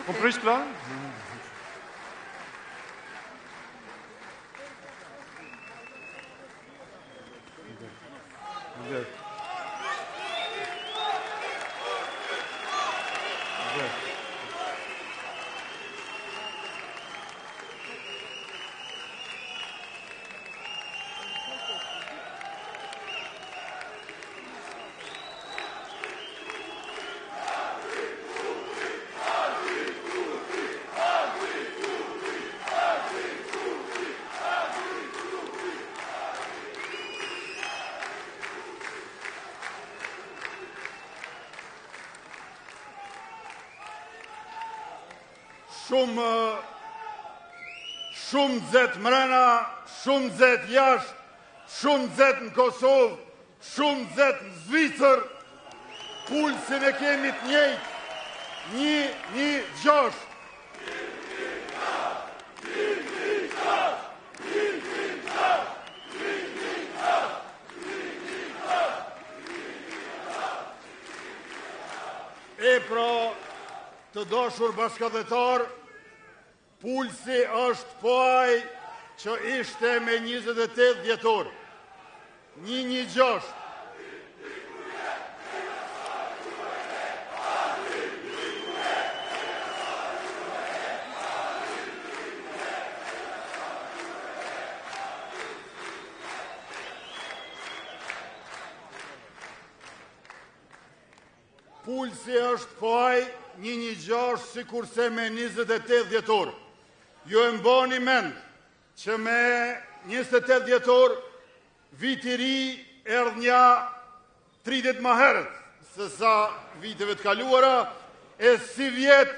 Po prish plan? Shumë zet mrena, shumë zet jashtë, shumë zet në Kosovë, shumë zet në Zvicër, pulsin e kemi të njëjtë, 1-1-6. E pra, të dashur bashkëdhetar, pulsi është po ai që ishte me 28 dhjetor. 1-1-6. Pulsi është po ai 1-1-6 si kurse me 28 dhjetor. Ju e mbani mend që me 28 dhjetor viti ri erdh nja 30 më herët se sa viteve të kaluara, e si vjet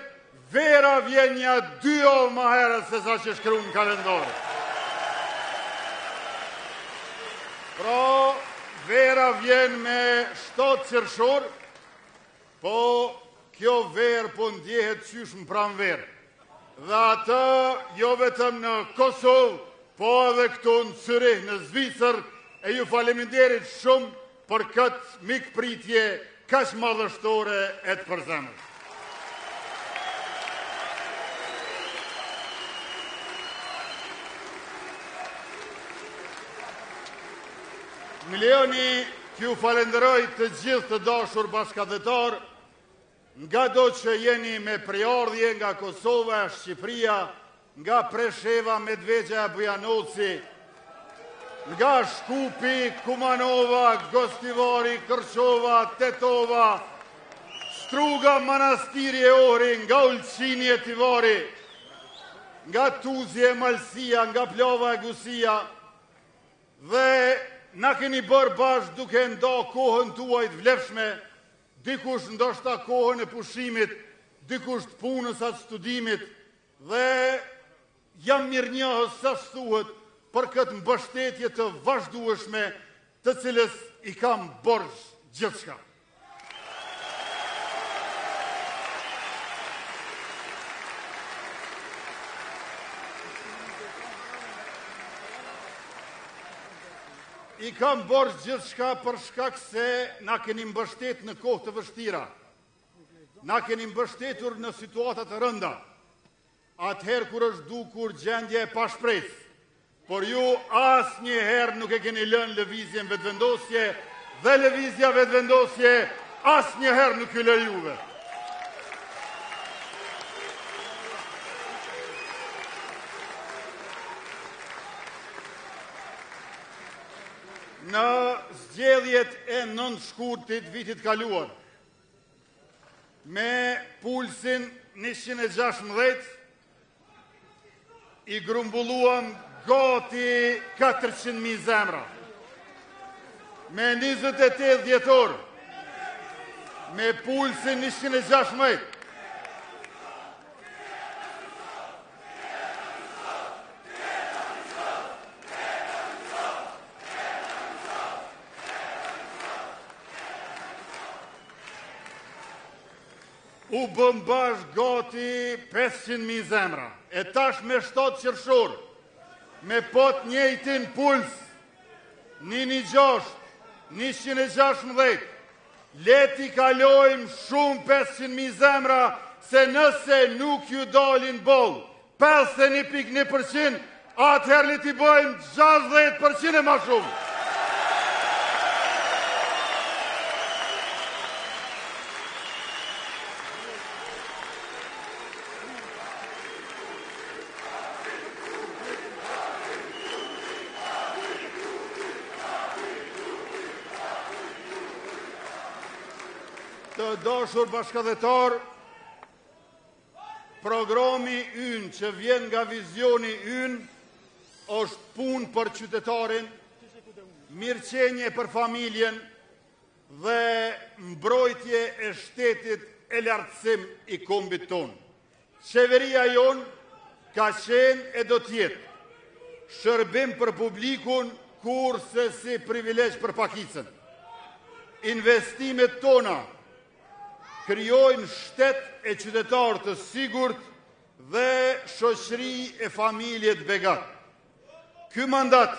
vera vjen nja 2 javë më herët se sa që shkru në kalendar. Pra, vera vjen me 7 qershor, po kjo verë po ndjehet qysh më pranverë. Dhe atë jo vetëm në Kosovë, po edhe këtu në Zürich, në Zvicër, e ju faleminderit shumë për këtë mikpritje kaq madhështore e të përzemër. Milioni t'ju falenderoj të gjithë të dashur bashkëdhetar, nga do që jeni me priardhje nga Kosova, Shqipëria, nga Presheva, Medvegja, Bujanoci, nga Shkupi, Kumanova, Gostivari, Kërqova, Tetova, Struga, Manastiri e Ohri, nga Ulqini e Tivari, nga Tuzje, Malsia, nga Plava e Gusia, dhe na keni bërë bashkë duke nda kohën tuaj të vlefshme, dikush ndoshta kohën e pushimit, dikush të punës atë studimit, dhe jam mirënjohës sa thuhet për këtë mbështetje të vazhdueshme të cilës i kam borxh gjithçka. I kam borxh gjithçka për shkak se na keni mbështet në kohë të vështira. Na keni mbështetur në situata të rënda. Atëherë kur është dukur gjendje e pashpresë. Por ju asnjëherë nuk e keni lënë lëvizjen vetvendosje dhe lëvizja vetvendosje asnjëherë nuk ju lë juve. Në zgjedhjet e 9 shkurtit vitit kaluar, me pulsin 116, i grumbulluam gati 400.000 zemra. Me 28 dhjetor, me pulsin 116, u bëm bashkë gati 500.000 zemra. E tash me 7 qershor, me pot njëjtin puls, 116, 116, leti kalojmë shumë 500.000 zemra se nëse nuk ju dalin boll 51.1%, atëherë le t'i bëjmë 60% e ma shumë. Të dashur bashkëdhetar, programi ynë që vjen nga vizioni ynë është punë për qytetarin, mirëqenje për familjen dhe mbrojtje e shtetit e lartësim i kombit tonë. Qeveria jonë ka qenë e do tjetë shërbim për publikun kurse si privilegj për pakicën. Investimet tona krijojnë shtet e qytetarë të sigurt dhe shoqëri e familje të begat. Ky mandat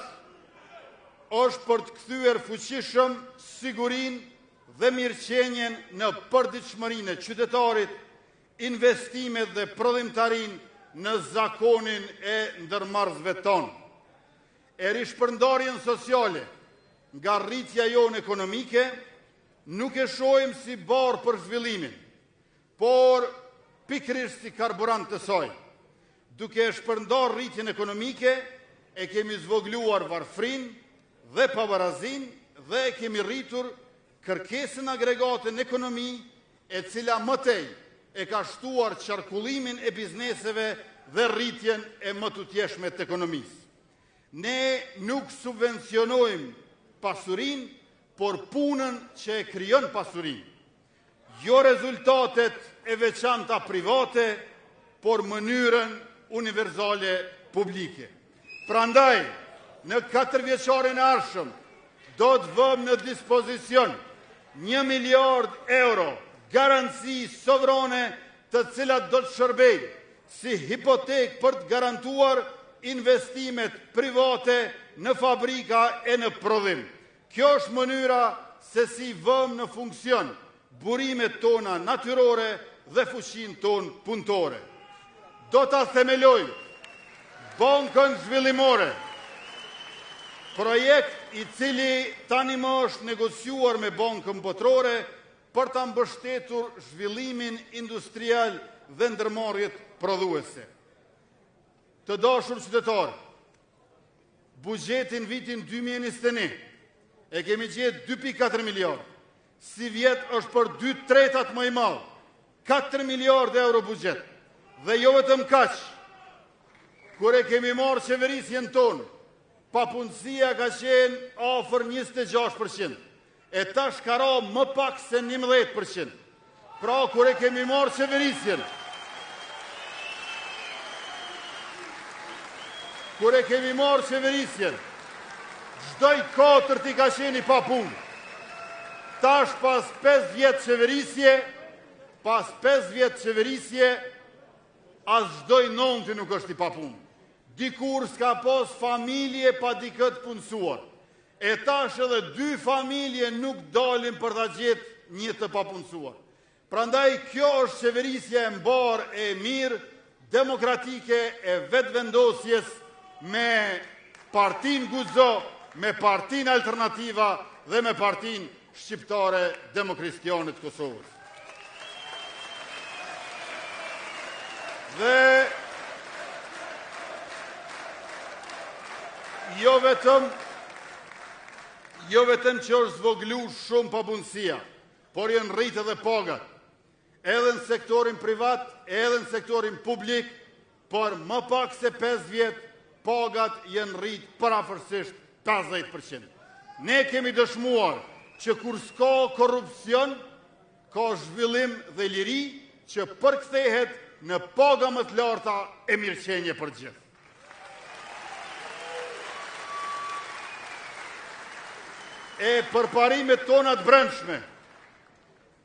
është për të kthyer fuqishëm sigurinë dhe mirëqenjen në përditshmërinë e qytetarit, investimet dhe prodhimtarinë në zakonin e ndërmarrësve tonë. E rishpërndarjen sociale nga rritja jonë ekonomike nuk e shohim si barë për zhvillimin, por pikërisht si karburant të saj. Duke e shpërndar rritjen ekonomike, e kemi zvogluar varfrin dhe pabarazin dhe e kemi rritur kërkesën agregate në ekonomi, e cila mëtej e ka shtuar qarkullimin e bizneseve dhe rritjen e më tutjeshme të ekonomisë. Ne nuk subvencionojmë pasurinë, por punën që e krijon pasurinë. Jo rezultatet e veçanta private, por mënyrën universale publike. Prandaj, në 4 vjeçarin e ardhshëm, do të vëmë në dispozicion 1 miliard euro garanci sovrane, të cilat do të shërbejnë si hipotek për të garantuar investimet private në fabrika e në prodhim. Kjo është mënyra se si vëmë në funksion burimet tona natyrore dhe fuqinë tonë punëtore. Do ta themeloj Bankën Zhvillimore, projekt i cili tani më është negociuar me Bankën Botërore për ta mbështetur zhvillimin industrial dhe ndërmarrjet prodhuese. Të dashur qytetarë, buxhetin vitin 2021 e kemi gjetë 2.4 miliard. Si vjet është për 2/3 më i madh, 4 miliard euro buxhet. Dhe jo vetëm kaq, kur e kemi marrë qeverisjen tonë, papunësia ka qenë afër 26%, e tash ka ra më pak se 11%. Pra, kur e kemi marrë qeverisjen, çdoj 4 i ka qenë pa punë. Tash pas 5 vjetë qeverisje, as çdoj 9 nuk është i pa punë. Dikur s'ka pas familje pa dikët punësuar. E tash edhe 2 familje nuk dalin për ta gjetë një të papunësuar. Prandaj kjo është qeverisja e mbarë e mirë, demokratike e vetëvendosjes me partin Guzo, me partin Alternativa dhe me partin Shqiptare Demokristjane të Kosovës. Dhe jo vetëm që është zvoglu shumë papunësia, por janë rritë edhe pagat, edhe në sektorin privat, edhe në sektorin publik, por më pak se 5 vjetë pagat janë rritë parafërsisht 50%. Ne kemi dëshmuar që kur s'ka korrupsion, ka zhvillim dhe liri që përkthehet në paga më të larta e mirëqenje për gjithë. E përparimet tona të brendshme,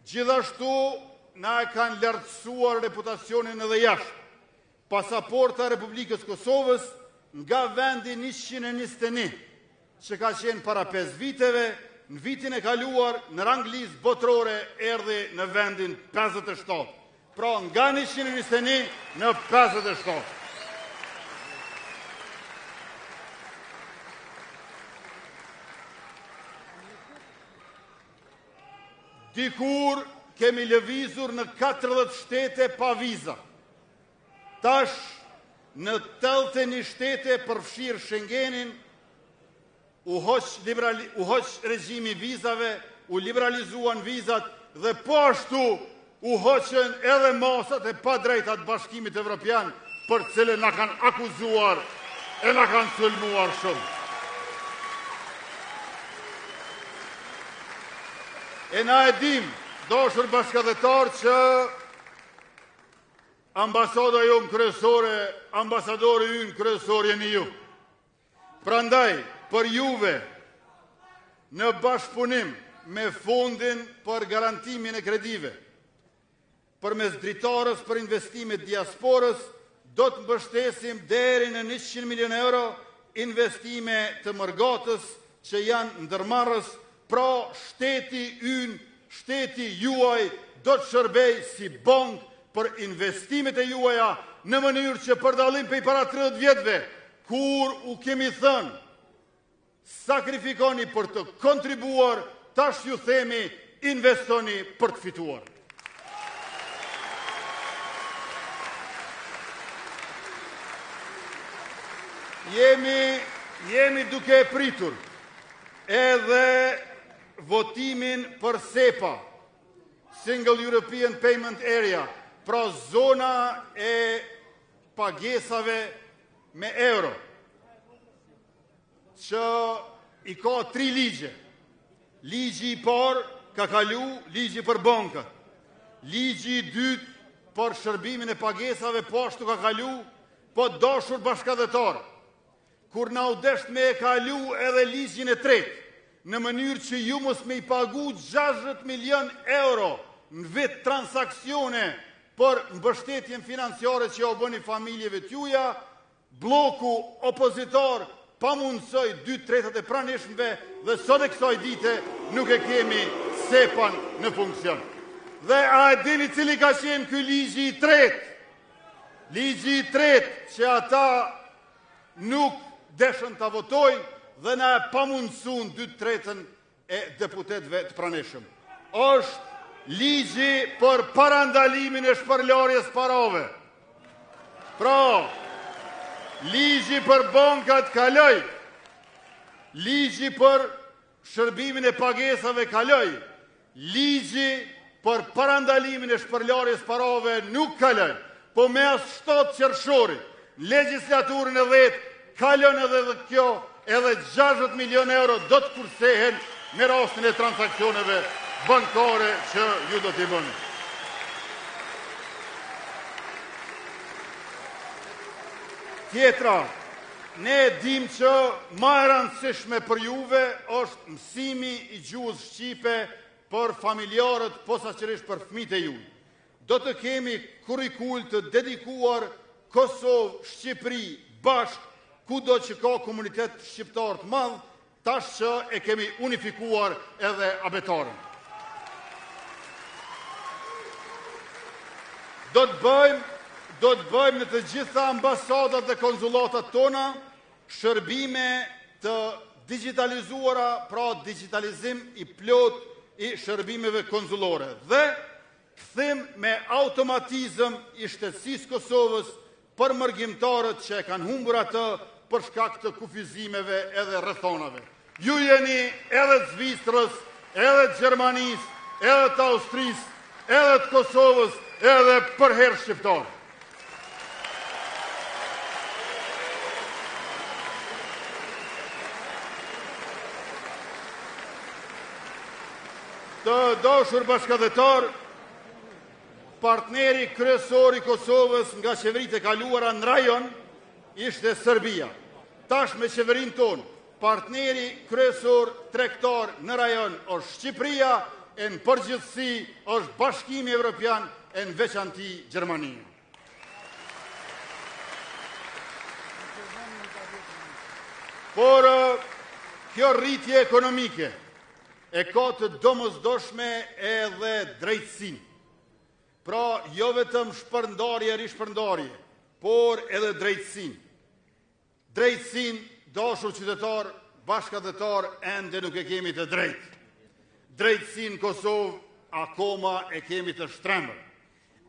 gjithashtu na e kanë lartësuar reputacionin edhe jashtë. Pasaporta e Republikës Kosovës nga vendi 121, që ka qenë para 5 viteve, në vitin e kaluar në rang listë botërore erdhi në vendin 57. pra nga 121 në 57. Dikur kemi lëvizur në 40 shtete pa viza. Tash në 81 shtete përfshirë Schengenin, u hoq regjimi vizave, u liberalizuan vizat dhe po ashtu u hoqën edhe masat e pa drejtat Bashkimit Evropian për cilën na kanë akuzuar e na kanë sulmuar shumë. E na e dim, dashur bashkëdhetar, që ambasada jonë kryesore, ambasadori ynë kryesor jeni ju. Prandaj, për juve, në bashkëpunim me fondin për garantimin e kredive, përmes dritarës për investimet diasporës, do të mbështesim deri në 100 milion euro investime të mërgatës që janë ndërmarrës. Pra shteti ynë, shteti juaj do të shërbej si bank për investimet e juaja në mënyrë që për dallim prej para 30 vjetëve, kur u kemi thënë sakrifikoni për të kontribuar, tash ju themi investoni për të fituar. Jemi duke pritur edhe votimin për SEPA, Single European Payment Area, pra zona e pagesave me euro, që i ka 3 ligje. Ligji i parë ka kalu, ligji për bankat. Ligji i dytë për shërbimin e pagesave po ashtu ka kalu, po dashur bashkëdhetar. Kur na u desht me e kalu edhe ligjin e tretë, në mënyrë që ju mos me i pagu 60 milion euro në vit transaksione për mbështetjen financiare që o bëni familjeve t'juja, bloku opozitor pa mundësoj 2/3 e pranishmëve dhe sot e kësaj dite nuk e kemi SEPA në funksion. Dhe a e dini cili ka qenë ky ligji i tretë? Ligji i tretë që ata nuk deshën të votojnë dhe na e pamundësun 2/3 e deputetëve të pranishëm. Është ligji për parandalimin e shpërlarjes parave. Pra, ligji për bankat kaloj, ligji për shërbimin e pagesave kaloj, ligji për parandalimin e shpërlarjes parave nuk kaloj, po me as 7 qershorit, legislaturën e 10 kalon edhe dhe kjo, edhe 60 milion euro do të kursehen me rastin e transakcioneve bankare që ju do t'i bëni. Tjetra, ne dim që ma e rëndësishme për juve është mësimi i gjuhës shqipe për familjarët, posaçërisht për fëmijët e ju. Do të kemi kurrikul të dedikuar Kosovë, Shqipëri, bashkë, kudo që ka komunitet shqiptar të madh, tash që e kemi unifikuar edhe abetarën. Do të bëjmë në të gjitha ambasadat dhe konzulatat tona shërbime të digitalizuara, pra digitalizim i plot i shërbimeve konzulore dhe kthim me automatizëm i shtetësisë Kosovës për mërgjimtarët që e kanë humbur atë për shkak të kufizimeve edhe rrethonave. Ju jeni edhe të Zvicrës, edhe të Gjermanisë, edhe të Austrisë, edhe të Kosovës, edhe për herë shqiptarë. Të dashur bashkëdhetar, partneri kryesor i Kosovës nga qeveritë e kaluara në rajon ishte Serbia. Tash me qeverinë tonë, partneri kryesor tregtar në rajon është Shqipëria, e në përgjithësi është Bashkimi Evropian, e në veçanti Gjermania. Por kjo rritje ekonomike e ka të domosdoshme edhe drejtësinë. Pra, jo vetëm shpërndarje, rishpërndarje, por edhe drejtësin. Drejtësin, dashur qytetar, bashkëdhetar, ende nuk e kemi të drejtë. Drejtësin Kosovë, akoma e kemi të shtrembër.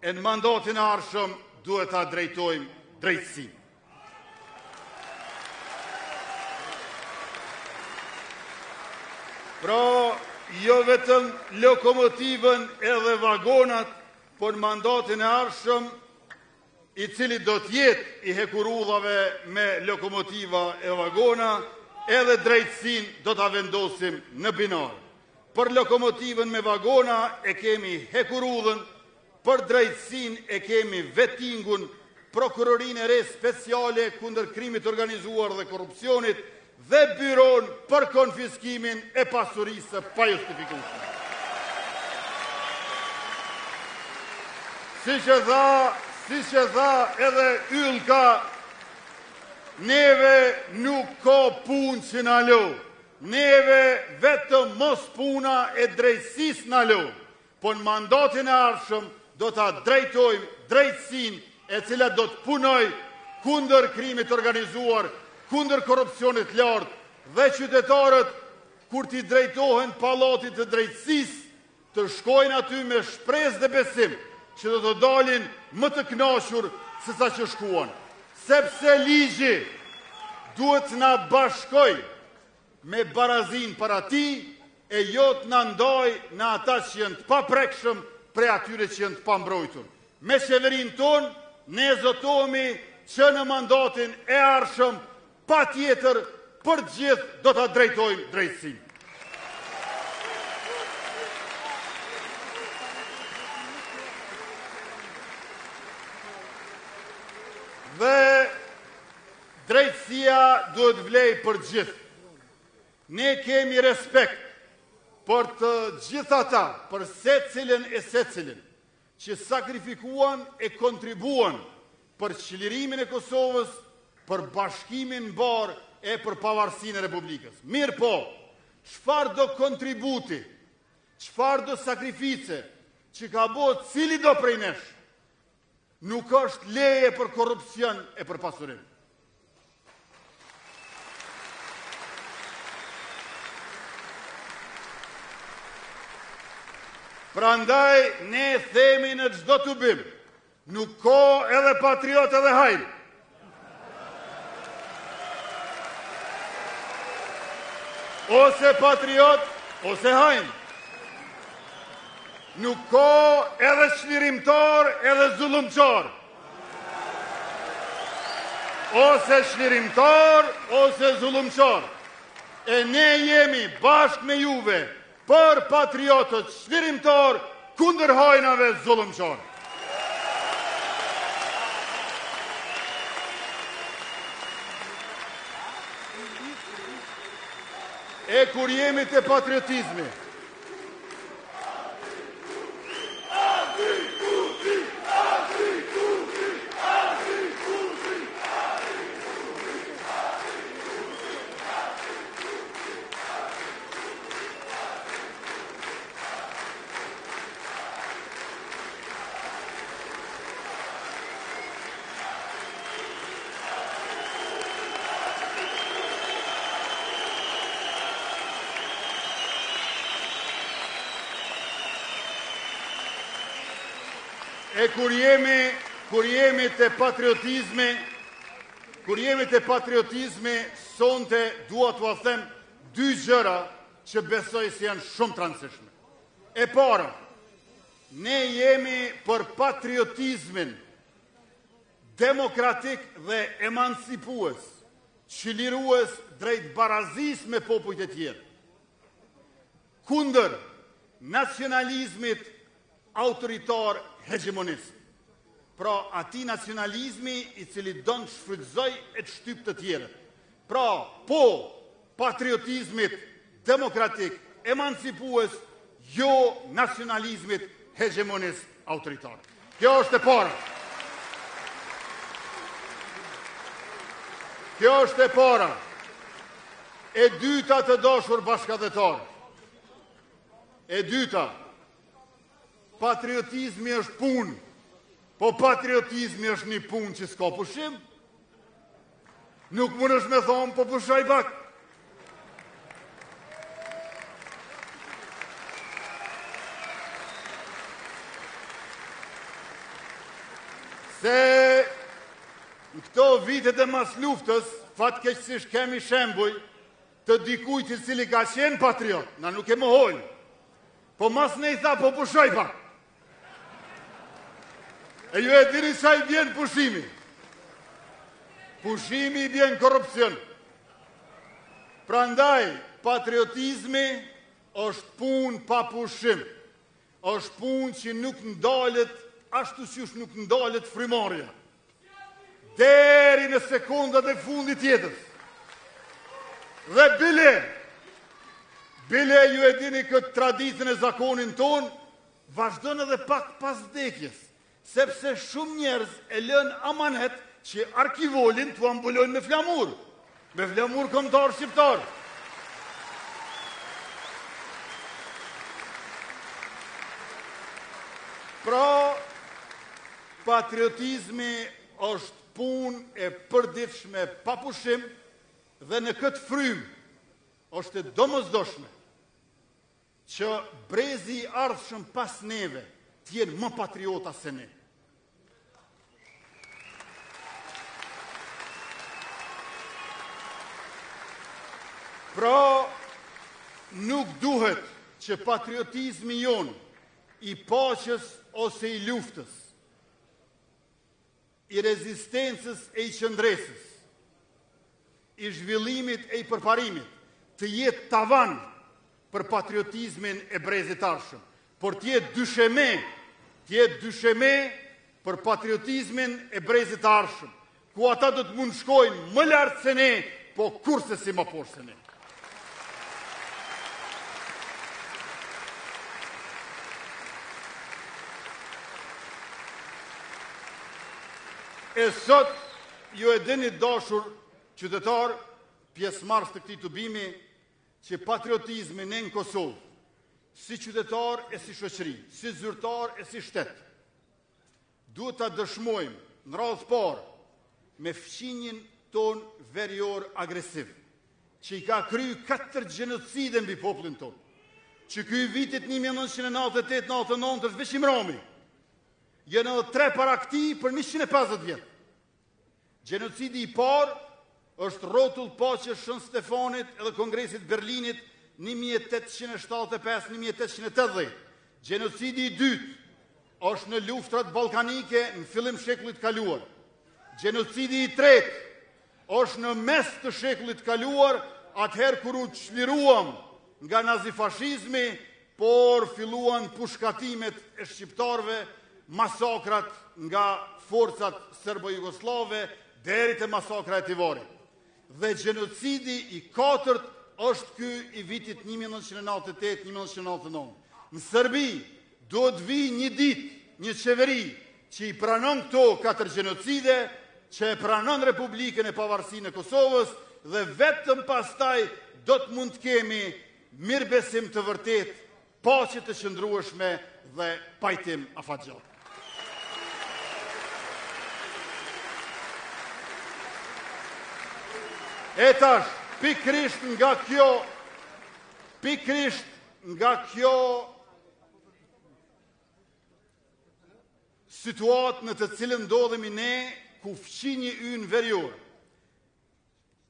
E në mandatin e ardhshëm duhet ta drejtojmë drejtësin. Pra, jo vetëm lokomotivën edhe vagonat, por në mandatin e ardhshëm, i cili do t'jetë i hekurudhave me lokomotiva e vagona, edhe drejtësin do t'a vendosim në binar. Për lokomotivën me vagona e kemi hekurudhën, për drejtësin e kemi vettingun, prokurorinë e re speciale kundër krimit organizuar dhe korrupsionit, dhe byron për konfiskimin e pasurisë pa justifikueshme. Si që tha edhe Ylka, neve nuk ka punë që na lo. Neve vetëm mos puna e drejtësisë na lo. Po në mandatin e ardhshëm do ta drejtojmë drejtësinë e cila do të punojë kundër krimit organizuar, kundër korrupsionit lartë, dhe qytetarët, kur t'i drejtohen pallatit të drejtësisë, të shkojnë aty me shpresë dhe besim që do të dalin më të kënaqur se sa që shkuan. Sepse ligji duhet na bashkoj me barazin para ti, e jo të na ndaj në ata që janë të paprekshëm prej atyre që janë të pambrojtur. Me qeverinë tonë, ne zotohemi që në mandatin e ardhshëm patjetër për gjithë do ta drejtojmë drejtësinë. Dhe drejtësia duhet vlej për gjithë. Ne kemi respekt për të gjithë ata, për secilin e secilin, që sakrifikuan e kontribuan për çlirimin e Kosovës, për bashkimin mbar e për pavarësinë e Republikës. Mirë po, çfarë do kontributi, çfarë do sakrifice që ka bërë cili do prej nesh, nuk është leje për korrupsion e për pasurim. Prandaj ne themi në çdo tubim, nuk ka edhe patriot edhe hajn. Ose patriot, ose hajn. Nuk ka edhe çlirimtar, edhe zullumçar. Ose çlirimtar, ose zullumçar. E ne jemi bashkë me juve për patriotët çlirimtar kundër hajnave zullumçar. E kur jemi te patriotizmi, kur jemi te patriotizmi, sonte dua t'ua them dy gjëra që besoj se janë shumë të rëndësishme. E para, ne jemi për patriotizmin demokratik dhe emancipues, që lirues drejt barazisë me popujt e tjerë, kundër nacionalizmit autoritar hegemonist. Pra, ati nacionalizmi i cili don të shfrytëzoj e të shtyp të tjerët. Pra, po patriotizmit demokratik, emancipues, jo nacionalizmit hegemonist autoritar. Kjo është e para. Kjo është e para. E dyta, të dashur bashkëdhetarë. E dyta, patriotizmi është punë, po patriotizmi është një punë që s'ka pushim. Nuk mund është me thonë, po pushoj pak. Se në këto vitet e mas luftës, fatkeqësisht kemi shembuj të dikujt i cili ka qenë patriot, na nuk e mohojnë, po mas ne i tha, po pushoj pak. E ju e dini sa i bjen pushimi. Pushimi i bjen korupcion. Prandaj, patriotizmi është punë pa pushim. Është punë që nuk ndalet, ashtu që nuk ndalet frymarrja. Deri në sekundat e fundit jetës. Dhe bile ju e dini këtë traditën e zakonin ton, vazhdon edhe pak pas vdekjes, sepse shumë njerëz e lën amanet që arkivolin të ambulojnë me flamur kombëtar shqiptar. Pra, patriotizmi është punë e përditshme pa pushim dhe në këtë frymë është e domosdoshme që brezi i ardhshëm pas neve të jenë më patriota se ne. Pra, nuk duhet që patriotizmi jonë i paqes ose i luftës, i rezistencës e i qëndresës, i zhvillimit e i përparimit, të jetë tavan për patriotizmin e brezit arshëm, por të jetë dysheme për patriotizmin e brezit arshëm, ku ata do të mund shkojnë më lartë se ne, po kurse si më poshtë se ne. E sot, ju e dini dashur qytetar, pjesëmarrës të këtij tubimi, që patriotizmi ne në Kosovë, si qytetar e si shoqëri, si zyrtar e si shtet, duhet ta dëshmojmë në radhë parë me fqinjen ton verior agresiv, që i ka kryer 4 gjenocide mbi popullin ton, që ky vitit 1998-99 është veç Imrami. Janë edhe 3 para këtij për 150 vjet. Gjenocidi i parë është rrotull paqes Shën Stefanit edhe Kongresit Berlinit 1875-1880. Gjenocidi i dytë është në luftrat ballkanike në fillim shekullit kaluar. Gjenocidi i tretë është në mes të shekullit kaluar, atëherë kur u çliruam nga nazifashizmi, por filluan pushkatimet e shqiptarëve, masakrat nga forcat serbo-jugoslave deri te masakra e Tivorit. Dhe gjenocidi i katërt është ky i vitit 1998-1999. Në Serbi do të vi një ditë, një qeveri që i pranon këto 4 gjenocide, që e pranon Republikën e Pavarësinë e Kosovës dhe vetëm pastaj do të mund të kemi mirëbesim të vërtet, paqe të qëndrueshme dhe pajtim afatgjat. E tash, pikrisht nga kjo situatë në të cilën ndodhemi ne, ku fqinji ynë verior,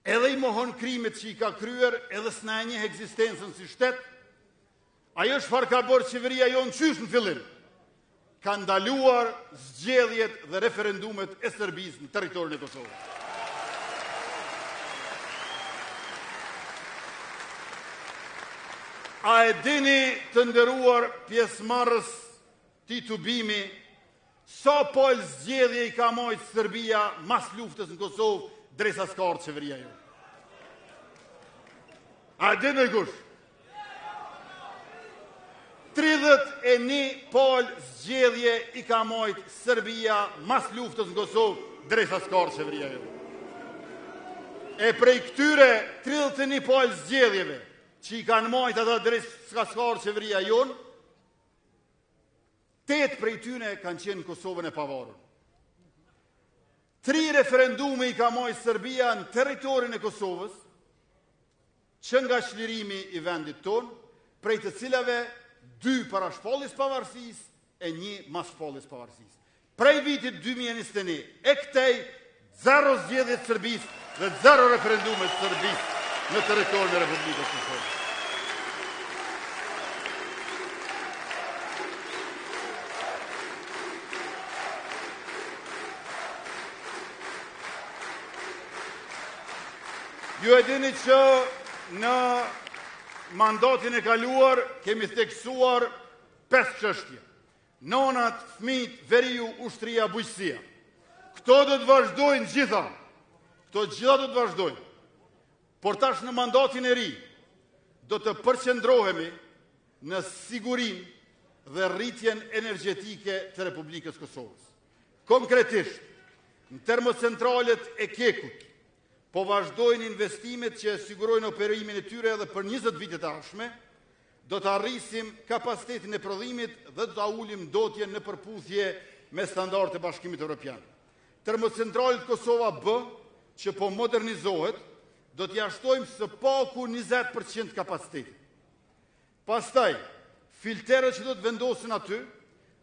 edhe i mohon krimet që i ka kryer, edhe s'na e njeh ekzistencën si shtet, ajo çfarë ka bërë qeveria jonë qysh në fillim? Ka ndaluar zgjedhjet dhe referendumet e Serbisë në territorin e Kosovës. A e dini të nderuar pjesëmarrës ti tubimi, sa pol zgjedhje i ka marrë Serbia mas luftës në Kosovë drejsa s'ka ardhur qeveria jonë? A e dini kush? 31 pol zgjedhje i ka marrë Serbia mas luftës në Kosovë drejsa s'ka ardhur qeveria jonë. E prej këtyre 31 pol zgjedhjeve që i kanë majtë ata drejt s'ka ardhur qeveria jonë, 8 prej tyne kanë qenë në Kosovën e pavarur. 3 referendume i ka marrë Serbia në territorin e Kosovës, që nga çlirimi i vendit tonë, prej të cilave 2 para shpalljes pavarësisë e 1 mas shpalljes pavarësisë. Prej vitit 2021, e këtej 0 zgjedhje të Serbisë dhe 0 referendume të Serbisë në territorin e Republikës së Kosovës. Ju e dini që në mandatin e kaluar kemi theksuar 5 çështje. Nonat, fëmijët, veriu, ushtria, bujqësia. Këto do të vazhdojnë gjitha. Këto gjitha do të vazhdojnë. Por tash në mandatin e ri do të përqendrohemi në sigurinë dhe rritjen energjetike të Republikës Kosovës. Konkretisht, në termocentralet e Kekut, po vazhdojnë investimet që sigurojnë operimin e tyre edhe për 20 vite të ardhshme, do të arrisim kapacitetin e prodhimit dhe do të ulim ndotjen në përputhje me standardet e Bashkimit Evropian. Termocentralit Kosova B, që po modernizohet, do t'ja shtojmë së paku 20% kapacitetin. Pastaj, filterët që do të vendosin aty,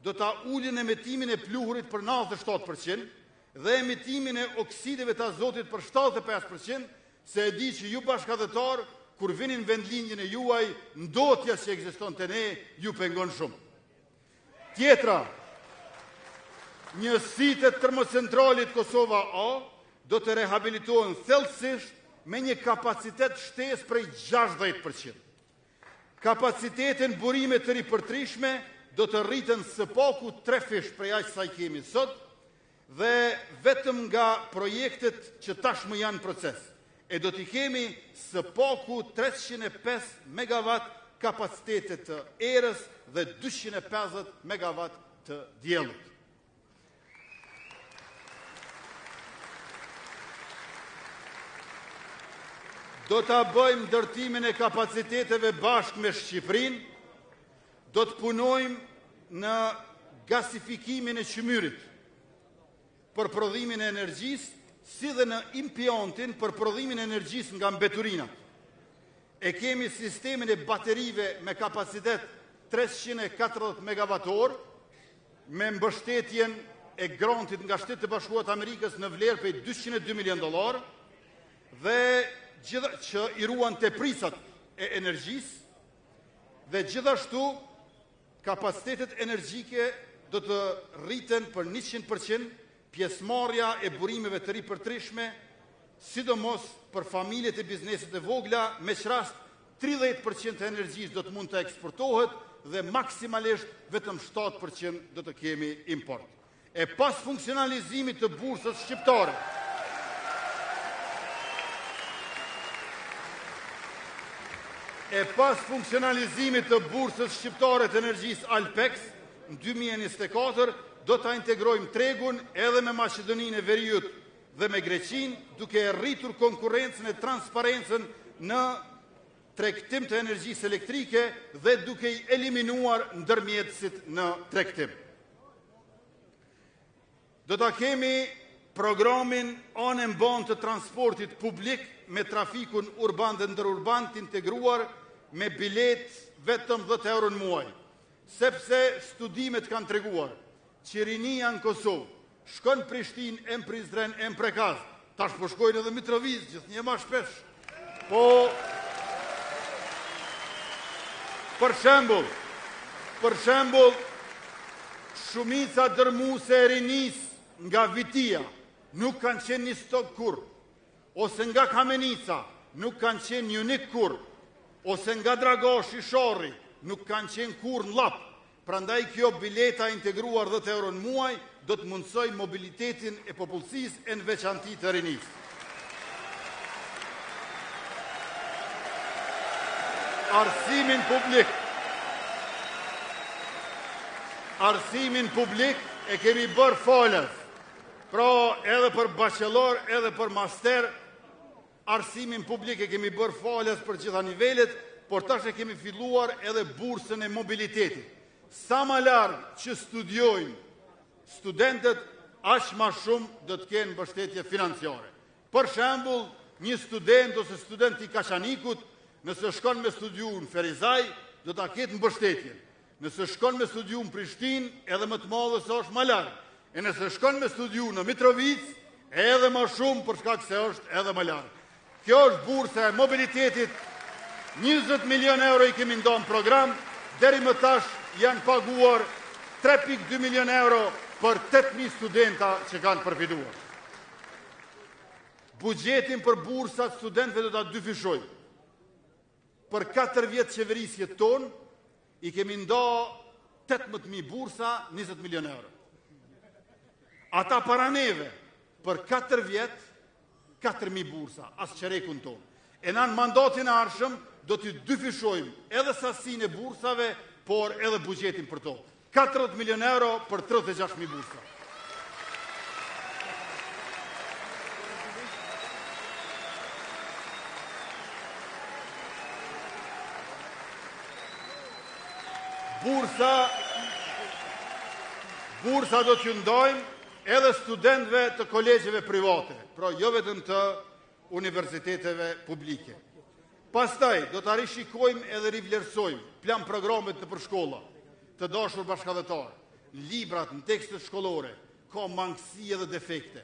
do ta ulin emetimin e pluhurit për 97%, dhe emitimin e oksideve të azotit për 75%, se e di që ju bashkëdhetar, kur vinin vendlinjën e juaj, ndotja që ekziston të ne, ju pengon shumë. Tjetra, njësitë e termocentralit Kosova A do të rehabilitohen thellësisht me një kapacitet shtesë prej 60%. Kapacitetin burime të ripërtrishme do të rritën së paku 3 fish prej aq sa i kemi sot, dhe vetëm nga projektet që tashmë janë proces. E do t'i kemi së paku 305 MW kapacitetet të erës dhe 250 MW të diellit. Do t'a bëjmë ndërtimin e kapaciteteve bashkë me Shqipërinë, do të punojmë në gasifikimin e Qymyrit për prodhimin e energjisë, si dhe në impiontin për prodhimin e energjisë nga mbeturinat. E kemi sistemin e baterive me kapacitet 340 MWh, me mbështetjen e grantit nga Shtetet e Bashkuara të Amerikës në vlerë prej $202 milion, dhe që i ruan te prisat e energjisë, dhe gjithashtu kapacitetet energjike do të rriten për 100%, pjesëmarrja e burimeve të ripërtrishme, sidomos për familjet e bizneset e vogla, me rast 30% e energjisë do të mund të eksportohet dhe maksimalisht vetëm 7% do të kemi import. E pas funksionalizimit të bursës shqiptare, të energjisë Alpex në 2024, do të integrojmë tregun edhe me Maqedoninë e Veriut dhe me Greqinë, duke rritur konkurrencën e transparencën në tregtim të energjisë elektrike dhe duke i eliminuar ndërmjetësit në tregtim. Do ta kemi programin anë mban të transportit publik me trafikun urban dhe ndërurban të integruar me bilet vetëm 10 euro në muaj, sepse studimet kanë treguar që rinia në Kosovë shkon Prishtinë, em Prizren, em Prekaz, tash po shkojnë edhe Mitrovic, gjithnjë më shpesh. Po, për shembull, shumica dërmuese e rinisë nga Vitia nuk kanë qenë një stok kur, ose nga Kamenica nuk kanë qenë një unik kur, ose nga Dragoshi Shorri nuk kanë qenë kur në Lap. Prandaj kjo bileta integruar 10 euro në muaj do të mundsoj mobilitetin e popullsisë e në veçanti të rinisë. Arsimin publik e kemi bërë falas. Pra edhe për bachelor, edhe për master, arsimin publik e kemi bërë falas për gjitha nivelet, por tash e kemi filluar edhe bursën e mobilitetit. sa ma largë që studiojnë studentët, aq ma shumë do të kenë mbështetje financiare. Për shembull, një student ose student i Kashanikut, nëse shkon me studiu në Ferizaj, do ta ketë mbështetjen. Nëse shkon me studiu në Prishtinë, edhe më të madhe se është më larg. E nëse shkon me studiu në Mitrovic, edhe më shumë për shkak se është edhe më larg. Kjo është bursa e mobilitetit. 20 milion euro i kemi ndonë program, deri më tash janë paguar 3,2 milion euro për 8.000 studenta që kanë përfituar. Buxhetin për bursat studentëve do ta dyfishojmë. Për 4 vjetë qeverisje tonë, i kemi ndo 18.000 bursa, 20 milion euro. Ata para neve, për 4 vjetë, 4.000 bursa, asë qerekun tonë. E në mandatin arshëm, do t'i dyfishojmë edhe sasin e bursave, por edhe buxhetin për to. 40 milion euro për 36.000 bursa. Bursa do t'ju ndojmë edhe studentëve të kolegjeve private, pra jo vetëm të universiteteve publike. Pastaj, do të rishikojmë edhe rivlerësojmë plan programet në përshkolla, të dashur bashkëdhetar, librat në tekstet shkollore, ka mangësi edhe defekte.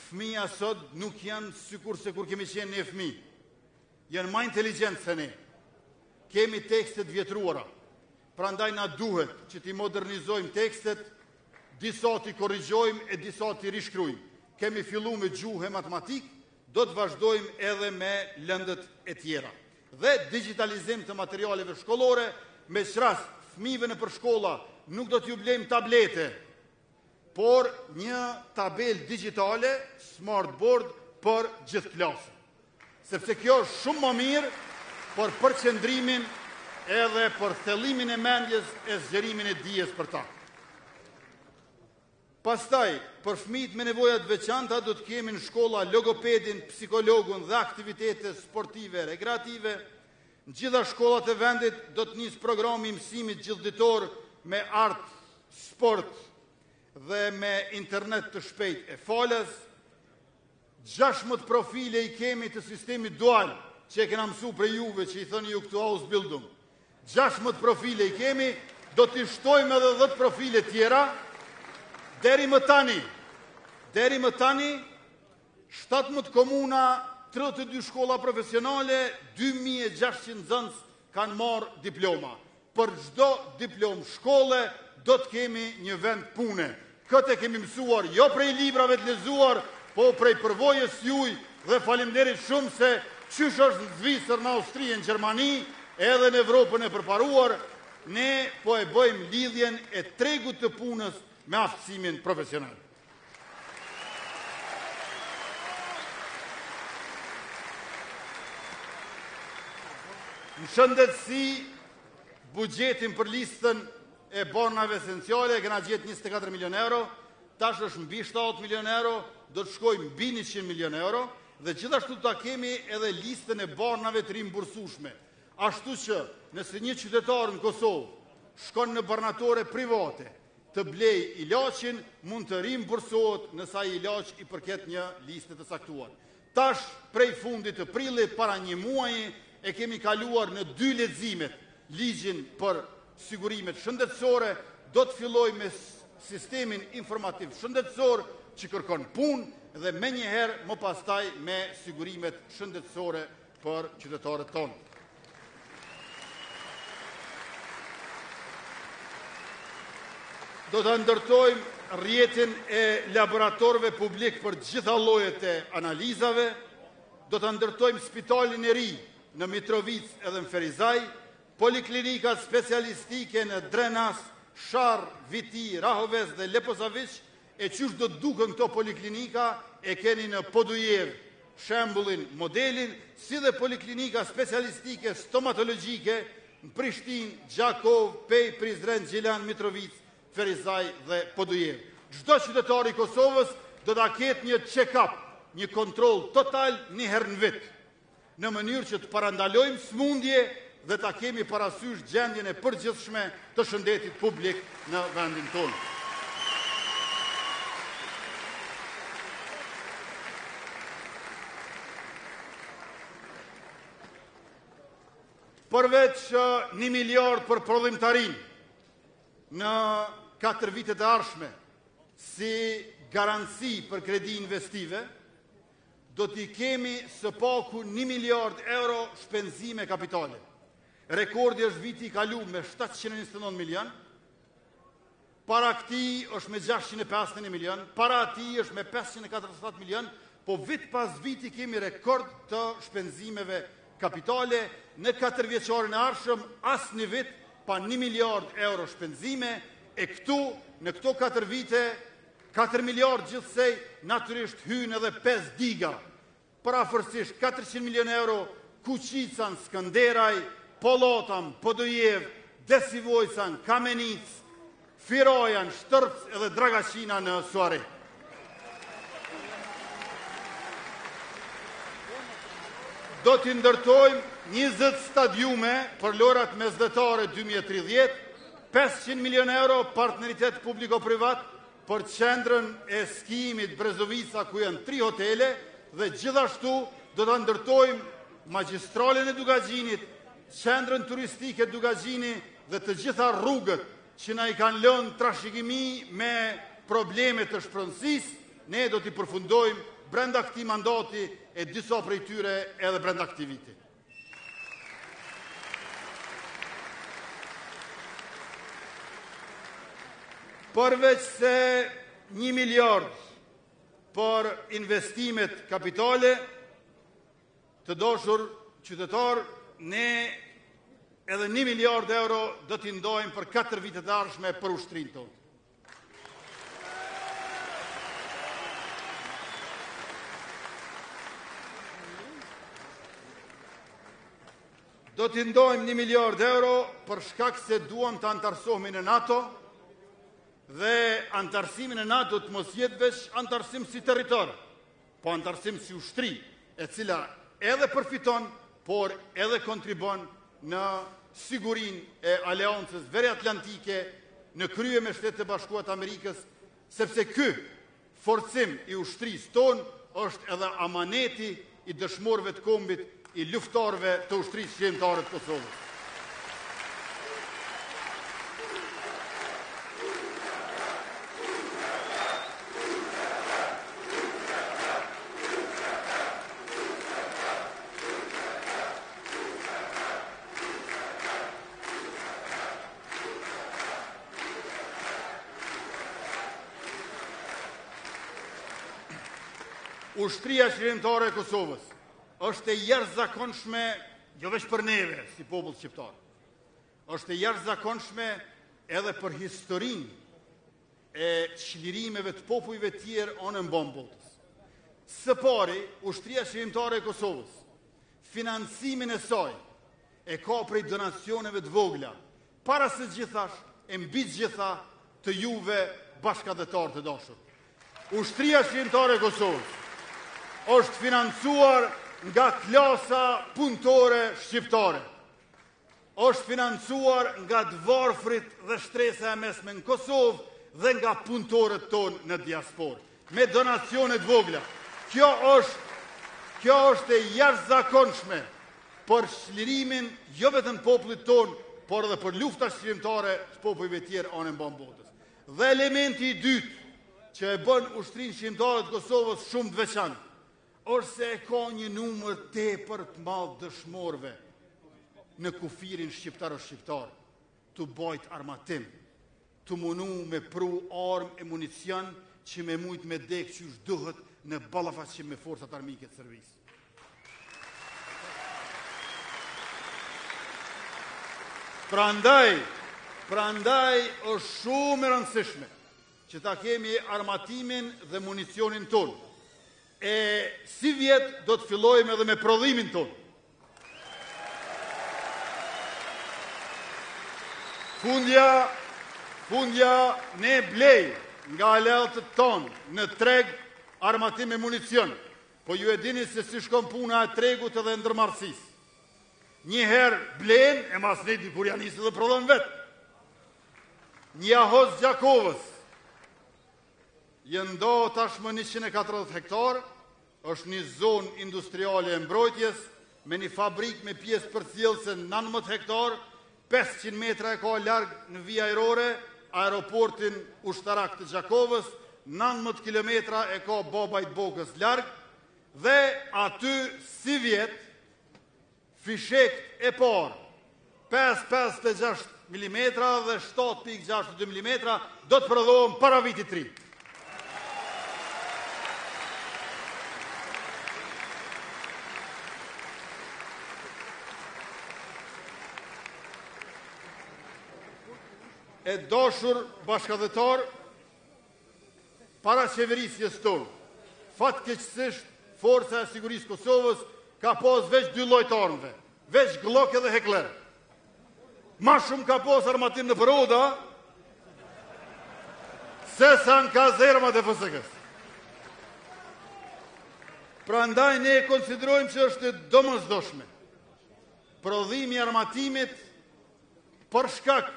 Fëmija sot nuk janë sikur se kur kemi qenë ne fëmi. Janë ma inteligentë se ne. Kemi tekstet vjetruara. Prandaj na duhet që t'i modernizojmë tekstet, disa t'i korrigjojmë e disa t'i rishkrujmë. Kemi fillu me gjuhë e matematikë, do të vazhdojmë edhe me lëndët e tjera. Dhe digitalizim të materialeve shkollore, me qras fëmijëve në përshkolla nuk do t'ju blejmë tablete, por një tabel digitale, smartboard për gjithë klasën. Sepse kjo është shumë më mirë për përqendrimin edhe për thellimin e mendjes e zgjerimin e dijes për ta. Pastaj, për fëmijët me nevojat veçanta do të kemi në shkolla logopedin, psikologun dhe aktivitete sportive, rekreative. Në gjitha shkollat e vendit do të nisë programi mësimit gjithditor me art, sport dhe me internet të shpejt e falas. 16 profile i kemi të sistemit dual, që e kena mësu për juve që i thënë ju këtu Ausbildung. 16 profile i kemi, do t'i shtojmë edhe 10 profile tjera. Deri më tani, 17 komuna, 32 shkolla profesionale, 2600 nxënës kanë marrë diploma. Për çdo diplomë shkolle do të kemi një vend pune. Këtë kemi mësuar jo prej librave të lexuar, po prej përvojës juaj dhe faleminderit shumë se qysh është në Zvicër, në Austri, në Gjermani, edhe në Evropën e përparuar, ne po e bëjmë lidhjen e tregut të punës me aftësimin profesional. Në shëndetësi, buxhetin për listën e bornave esenciale, kena gjetë 24 milion euro, tash është mbi 7 milion euro, do të shkojmë mbi 100 milion euro, dhe gjithashtu ta kemi edhe listën e bornave të rimbursueshme. Ashtu që nëse një qytetar në Kosovë shkon në barnatore private të blej ilaqin, mund të rimbursohet nësa i ilaq i përket një listë të saktuar. Tash, prej fundit të prillit, para një muaji, e kemi kaluar në 2 leximet ligjin për sigurimet shëndetësore, do të filloj me sistemin informativ shëndetësor që kërkon punë dhe me njëherë më pastaj me sigurimet shëndetësore për qytetarët tonë. Do të ndërtojmë rrjetin e laboratorëve publik për gjitha llojet e analizave, do të ndërtojmë spitalin e ri në Mitrovic edhe në Ferizaj, poliklinikat specialistike në Drenas, Sharr, Viti, Rahovec dhe Leposavić, e qysh do të duken këto poliklinika e keni në Podujev, shembullin, modelin, si dhe poliklinika specialistike stomatologjike në Prishtinë, Gjakov, Pej, Prizren, Gjilan, Mitrovic, Ferizaj dhe Podujev. Çdo qytetar i Kosovës do ta ketë një check-up, një kontroll total një herë në vit, në mënyrë që të parandalojmë smundje dhe ta kemi parasysh gjendjen e përgjithshme të shëndetit publik në vendin tonë. Përveç 1 miliard për prodhimtarin në 4 vitet e ardhshme si garanci për kredi investive, do t'i kemi së paku 1 miliard euro shpenzime kapitale. Rekordi është viti i kalu me 729 milion, para këti është me 651 milion, para ati është me 547 milion, po vit pas viti kemi rekord të shpenzimeve kapitale. Në 4 vjeçarin e ardhshëm, as një vit pa 1 miliard euro shpenzime, e këtu, në këto 4 vite, 4 miliard gjithsej, natyrisht hynë edhe 5 diga, parafërsisht 400 milion euro, Kuqican, Skënderaj, Polotan, Podojev, Desivojcan, Kamenic, Firojan, Shtërps edhe Dragaqina në Suare. Do t'i ndërtojmë 20 stadiume për lojrat mesdhetare 2030, 500 milion euro partneritet publiko-privat për qendrën e skijimit Brezovica ku janë 3 hotele dhe gjithashtu do t'a ndërtojmë magjistralin e Dugaxhinit, qendrën turistike Dugaxhini dhe të gjitha rrugët që na i kanë lënë trashëgimi me probleme të shpronësisë, ne do t'i përfundojmë brenda këtij mandati e disa prej tyre edhe brenda këtij viti. Përveç se 1 miliard për investimet kapitale, të dashur qytetar, ne edhe 1 miliard euro do t'i ndajmë për 4 vitet e ardhshme për ushtrinë tonë. Do t'i ndajmë 1 miliard euro për shkak se duam të antarësohemi në NATO dhe antarësimi në NATO të mos jetë veç antarësim si territor, po antarësim si ushtri, e cila edhe përfiton, por edhe kontribon në sigurinë e aleancës veriatlantike në krye me Shtetet e Bashkuara të Amerikës, sepse ky forcim i ushtrisë tonë është edhe amaneti i dëshmorëve të kombit, i luftarëve të ushtrisë shqiptare të Kosovës. Ushtria shqiptare e Kosovës është e jashtëzakonshme, jo vetëm për neve si popull shqiptar. Është e jashtëzakonshme edhe për historinë e çlirimeve të popujve të tjerë anë mban botës. Së pari, ushtria shqiptare e Kosovës, financimin e saj e ka prej donacioneve të vogla, para së gjithash e mbi të gjitha të juve bashkëdhetar të dashur. Ushtria shqiptare e Kosovës është financuar nga klasa punëtore shqiptare. Është financuar nga të varfrit dhe shtresa e mesme në Kosovë dhe nga punëtorët tonë në diasporë, me donacione të vogla. Kjo është e jashtëzakonshme për çlirimin jo vetëm popullit tonë, por edhe për lufta shqiptare të popujve të tjerë anë mban botës. Dhe elementi i dytë që e bën ushtrinë shqiptare të Kosovës shumë të veçantë është se e ka një numër tepër të madh dëshmorëve në kufirin shqiptar të bajt armatim, të munu me pru armë e municion që me mujt me dek që është duhet në ballafaqim me forcat armike të servisë. Prandaj është shumë e rëndësishme që ta kemi armatimin dhe municionin tonë. E si vjet do të fillojmë edhe me prodhimin tonë. Fundja ne blej nga aleatët tonë në treg armatim e municion, po ju e dini se si shkon puna e tregut edhe ndërmarrësisë. Njëherë blen, e mas neti kur janë isë dhe prodhon vetë. Një ahoz Gjakovës, jëndo tashmë 140 hektar, është një zonë industriale e mbrojtjes, me një fabrik me pjesë përcjellëse 19 hektar, 500 metra e ka largë në vijë ajrore, aeroportin ushtarak të Gjakovës, 19 kilometra e ka Babajt Bokës largë, dhe aty si vjetë, fishekt e parë, 5,56 mm dhe 7,62 mm, do të prodhohen para vitit 3. E dashur bashkëdhetar, para qeverisjes tonë, fatkeqësisht Forca e Sigurisë Kosovës ka pas veç 2 lloj të armëve, veç Glock edhe Heckler. Ma shumë ka pas armatim në Përoda, se sa në kazermat e FSK-s. Prandaj ne konsiderojmë që është domosdoshme prodhimi i armatimit për shkak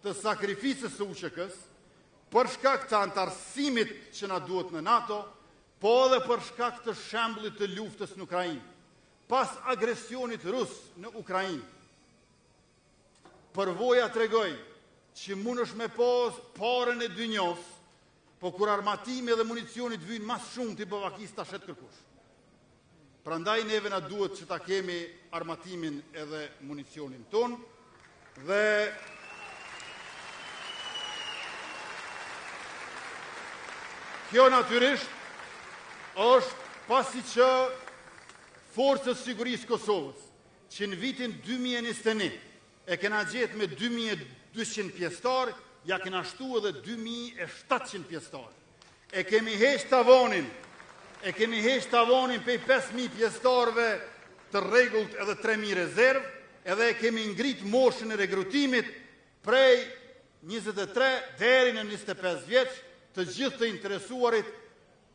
të sakrificës së UÇK-s, për shkak të antarësimit që na duhet në NATO, po edhe për shkak të shembullit të luftës në Ukrainë. Pas agresionit rus në Ukrainë, përvoja tregoj që mundesh me pas parën e dynjos, po kur armatimi dhe municionit vyjnë mas shumë të bavakis ta shet kërkush. Prandaj neve na duhet që ta kemi armatimin edhe municionin ton, dhe kjo natyrisht është pasi që Forcës Sigurisë Kosovës, që në vitin 2021 e kena gjetë me 2200 pjesëtar, ja kena shtu edhe 2700 pjesëtar. E kemi heq tavonin pej 5000 pjesëtarve të rregullt edhe 3000 rezervë, edhe e kemi ngrit moshën e rekrutimit prej 23 deri në 25 vjeç, të gjithë të interesuarit,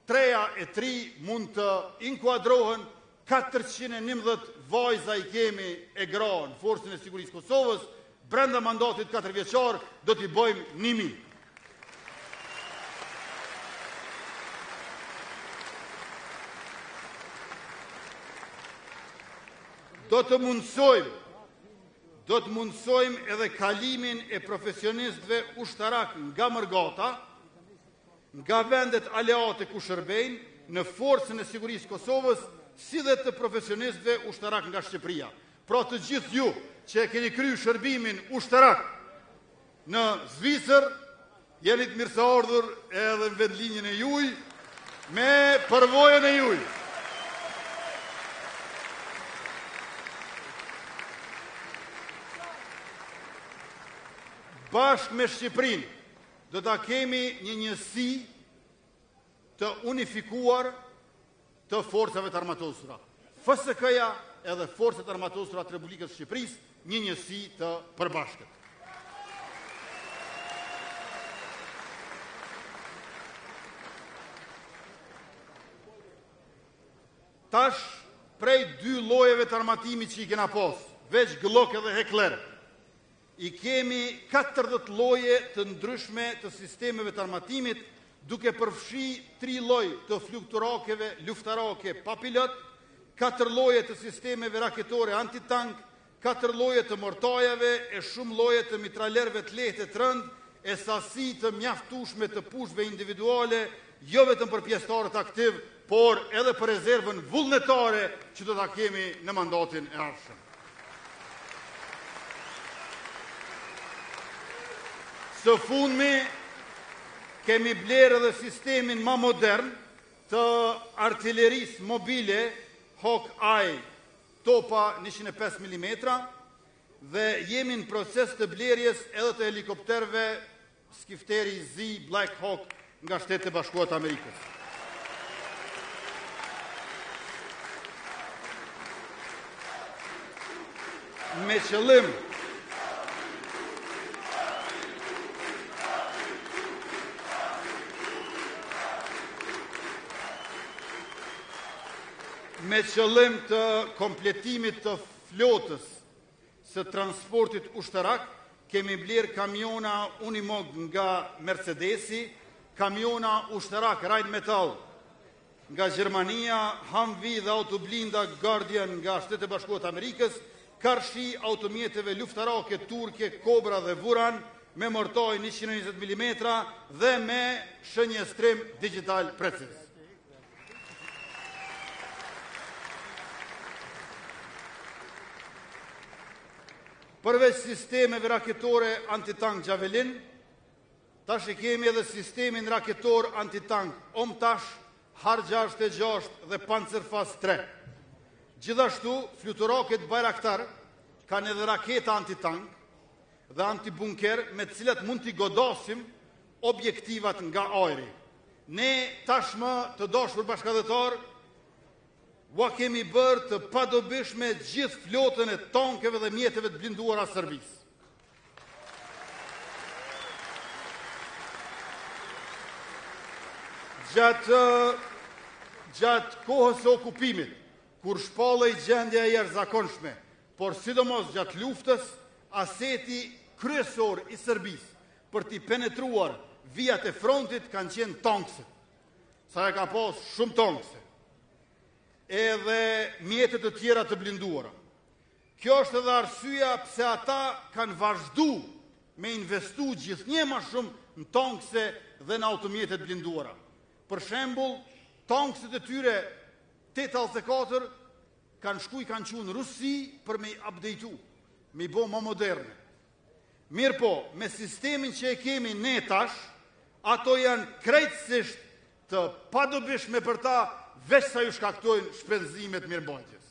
3 e 3 mund të inkuadrohen, 411 vajza i kemi e gra në Forcën e Sigurisë Kosovës, brenda mandatit 4 vjeçar do t'i bëjmë 1000. Do të mundsojmë edhe kalimin e profesionistëve ushtarak nga Mërgata, nga vendet aleate ku shërbejnë në Forcën e Sigurisë Kosovës, si dhe të profesionistëve ushtarak nga Shqipëria. Pra të gjithë ju që e keni kryer shërbimin ushtarak në Zvicër, jeni të mirëseardhur edhe në vendlinjën e juaj me përvojën e juaj. Bashkë me Shqipërinë do ta kemi një njësi të unifikuar të forcave të armatosura. FSK-ja edhe forcat armatosura të Republikës Shqipërisë, një njësi të përbashkët. Tash, prej 2 llojeve të armatimit që i kena pas, veç Glock edhe Heckler, i kemi 40 lloje të ndryshme të sistemeve të armatimit, duke përfshi 3 lloj të flukturakeve luftarake pa pilot, 4 lloje të sistemeve raketore antitank, 4 lloje të mortajave e shumë lloje të mitralerëve të lehtë të rënd, e sasi të mjaftueshme të pushve individuale, jo vetëm për pjesëtarët aktiv, por edhe për rezervën vullnetare që do ta kemi në mandatin e ardhshëm. Së fundmi, kemi blerë edhe sistemin ma modern të artillerisë mobile Hawk-Eye, topa 105 mm, dhe jemi në proces të blerjes edhe të helikopterve skifteri Z Black Hawk nga Shtetet e Bashkuara të Amerikës. Me qëllim të kompletimit të flotës së transportit ushtërak, kemi bler kamiona Unimog nga Mercedesi, kamiona ushtërak Rheinmetall nga Gjermania, Humvee dhe autoblinda Guardian nga Shtetet e Bashkuara të Amerikës, karshi automjeteve luftarake turke Kobra dhe Vuran me mortoj 120 mm dhe me shënjestrem digital precis. Përveç sistemeve raketore antitank Javelin, tash e kemi edhe sistemin raketor antitank Omtash, Har 66 dhe Panzerfaust 3. Gjithashtu, fluturaket Bayraktar kanë edhe raketa antitank dhe antibunker me të cilat mund t'i godasim objektivat nga ajri. Ne tashmë të dashur bashkëdhetar, ua kemi bërë të padobishme gjithë flotën e tankeve dhe mjeteve të blinduara servis. Gjatë kohës së okupimit, kur shpallej gjendja e jashtëzakonshme, por sidomos gjatë luftës, aseti kryesor i Serbisë për t'i penetruar vijat e frontit kanë qenë tankset. Sa e ka pas shumë tankse. Edhe mjetet të tjera të blinduara. Kjo është edhe arsyeja pse ata kanë vazhdu me investu gjithnjë më shumë në tankse dhe në automjetet blinduara. Për shembull, tankset e tyre 884 kanë qenë në Rusi për me i updateu, me i bo më moderne. Mirë po, me sistemin që e kemi ne tash, ato janë krejtësisht të padobishme për ta, veç sa ju shkaktojnë shpenzimet mirëmbajtjes.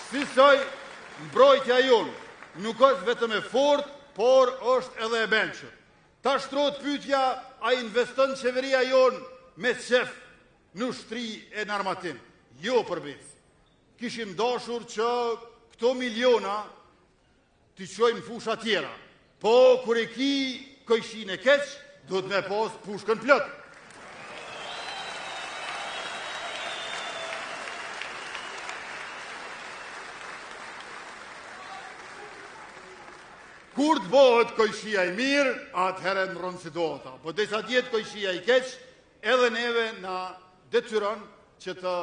Sisoj, mbrojtja jonë nuk është vetëm e fortë, por është edhe e bençur. Ta shtrohet pyetja, a investon qeveria jonë me qef në ushtri e në armatim? Jo përbes. Kishim dashur që këto miliona t'i qojmë fusha tjera. Po, kur e ki këjshin e keq, do të me pas pushkën plot. Kur të bëhet këjshia i mirë, atëherë në rënë situata. Po desa djetë këjshia i keq, edhe neve na detyron që të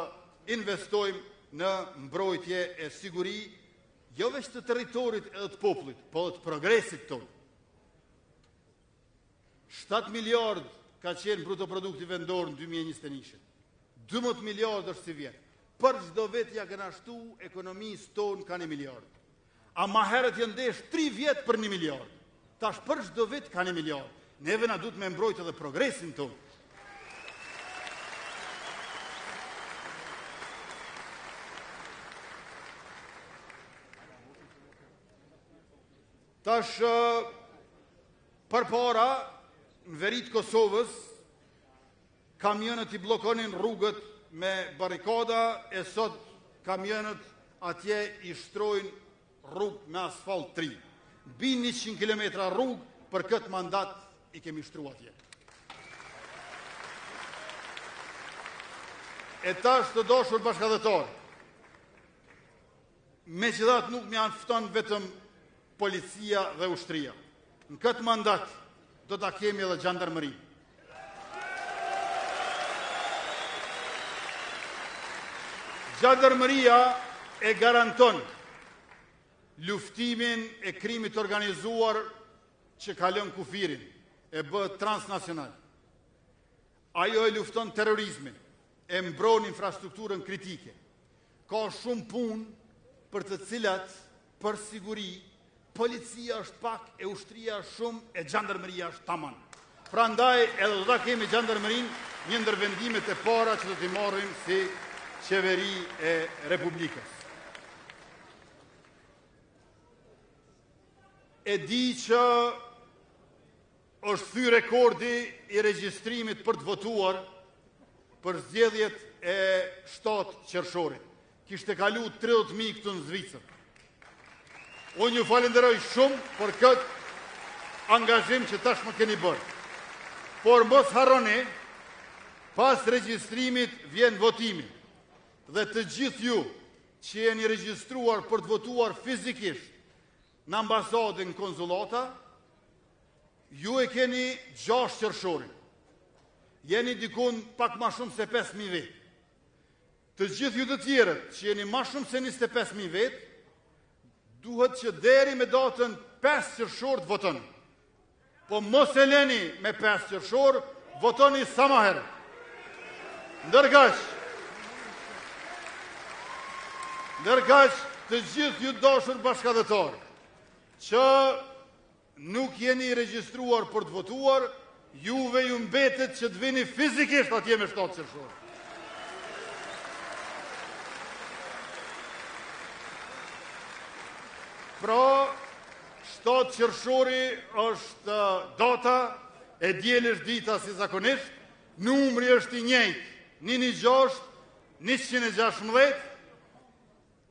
investojmë në mbrojtje e siguri, jo veç të territorit edhe të popullit, po të progresit tonë. 7 miliard ka qenë bruto produkti vendor në 2021. 12 miliard është si vjetë. Për çdo vit ja kanë ashtu ekonomisë tonë ka 1 miliard. A ma herët janë ndesh 3 vjetë për 1 miliard. Tash për çdo vit ka 1 miliard. Neve na duhet me mbrojtë edhe progresin tonë. Tash përpara në veri të Kosovës, kamionët i blokonin rrugët me barikada, e sot kamionët atje i shtrojnë rrugë me asfalt 3. Bin 100 km rrugë, për këtë mandat i kemi shtru atje. E tash të dashur bashkëdhetar, megjithatë nuk më anfton vetëm policia dhe ushtria. Në këtë mandat do ta kemi edhe gjandarmërinë. Gjandarmëria e garanton luftimin e krimit organizuar që kalon kufirin, e bëhet transnacional. Ajo e lufton terrorizmin, e mbron infrastrukturën kritike. Ka shumë punë për të cilat, për siguri, policia është pak, e ushtria shumë, e gjandarmëria është taman. Prandaj edhe do ta kemi gjandarmërinë një ndër vendimet e para që do t'i marrim si qeveri e Republikës. E di që është thy rekordi i regjistrimit për të votuar për zgjedhjet e 7 qershorit. Kishte kalu 30.000 këtu në Zvicër. Unë ju falenderoj shumë për këtë angazhim që tash më keni bërë. Por mos harroni, pas regjistrimit vjen votimi. dhe të gjithë ju që jeni regjistruar për të votuar fizikisht në ambasadën konsulata, ju e keni 6 qershorin. Jeni dikun pak ma shumë se 5.000 vetë. Të gjithë ju të tjerët që jeni ma shumë se 25.000 vetë, duhet që deri me datën 5 qershor të votoni. Po mos e leni me 5 qershor, votoni sa ma herë. Ndërkaq të gjithë ju dashur bashkëdhetar, që nuk jeni regjistruar për të votuar, juve ju mbetet që të vini fizikisht atje me 7 qershor. Pra, 7 qershori është data, e diel është dita si zakonisht, numri është i njëjtë, 116, 116,